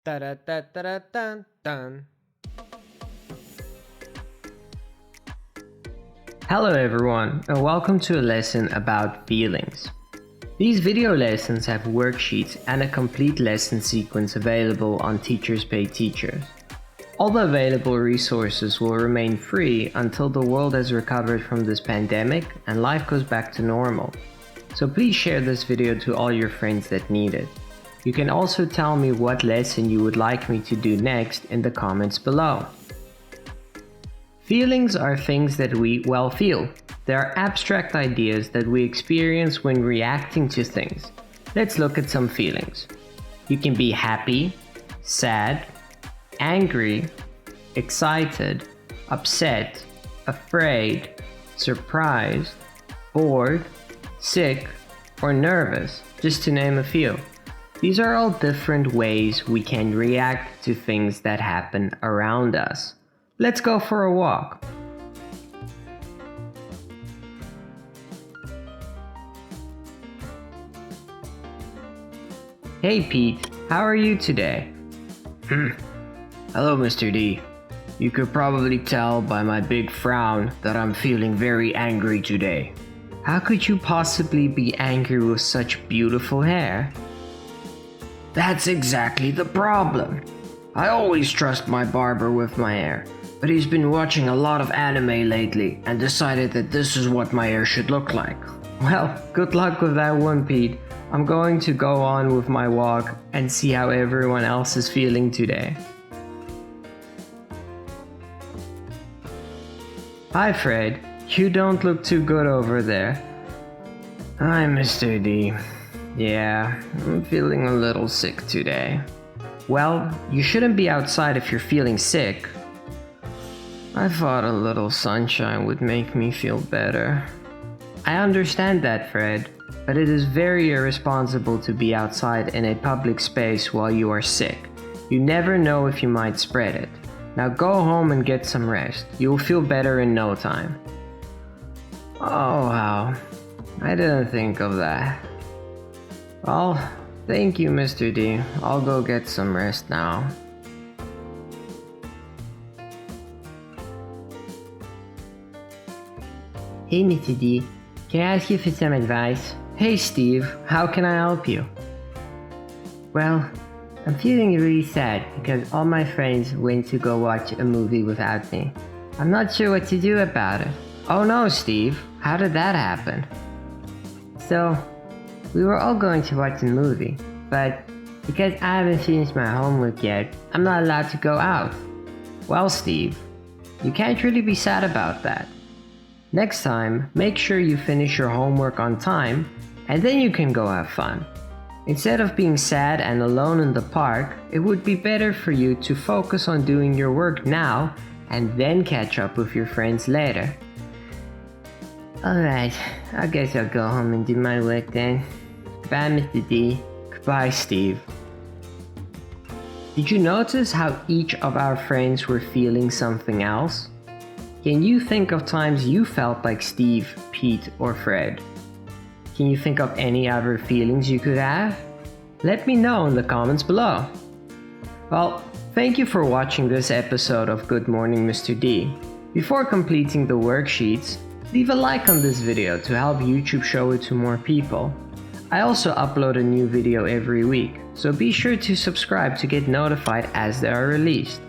Da-da-da-da-da-dun-dun. Hello everyone, and welcome to a lesson about feelings. These video lessons have worksheets and a complete lesson sequence available on Teachers Pay Teachers. All the available resources will remain free until the world has recovered from this pandemic and life goes back to normal. So please share this video to all your friends that need it. You can also tell me what lesson you would like me to do next in the comments below. Feelings are things that we, feel. They are abstract ideas that we experience when reacting to things. Let's look at some feelings. You can be happy, sad, angry, excited, upset, afraid, surprised, bored, sick, or nervous, just to name a few. These are all different ways we can react to things that happen around us. Let's go for a walk. Hey Pete, how are you today? Hello, Mr. D. You could probably tell by my big frown that I'm feeling very angry today. How could you possibly be angry with such beautiful hair? That's exactly the problem. I always trust my barber with my hair, but he's been watching a lot of anime lately and decided that this is what my hair should look like. Well, good luck with that one, Pete. I'm going to go on with my walk and see how everyone else is feeling today. Hi Fred, you don't look too good over there. Hi, Mr. D. Yeah, I'm feeling a little sick today. Well, you shouldn't be outside if you're feeling sick. I thought a little sunshine would make me feel better. I understand that, Fred, but it is very irresponsible to be outside in a public space while you are sick. You never know if you might spread it. Now go home and get some rest. You will feel better in no time. Oh wow, I didn't think of that. Well, thank you, Mr. D. I'll go get some rest now. Hey Mr. D, can I ask you for some advice? Hey Steve, how can I help you? Well, I'm feeling really sad because all my friends went to go watch a movie without me. I'm not sure what to do about it. Oh no, Steve, how did that happen? So, we were all going to watch the movie, but because I haven't finished my homework yet, I'm not allowed to go out. Well, Steve, you can't really be sad about that. Next time, make sure you finish your homework on time, and then you can go have fun. Instead of being sad and alone in the park, it would be better for you to focus on doing your work now and then catch up with your friends later. Alright, I guess I'll go home and do my work then. Goodbye, Mr. D. Goodbye, Steve. Did you notice how each of our friends were feeling something else? Can you think of times you felt like Steve, Pete, or Fred? Can you think of any other feelings you could have? Let me know in the comments below. Well, thank you for watching this episode of Good Morning Mr. D. Before completing the worksheets, leave a like on this video to help YouTube show it to more people. I also upload a new video every week, so be sure to subscribe to get notified as they are released.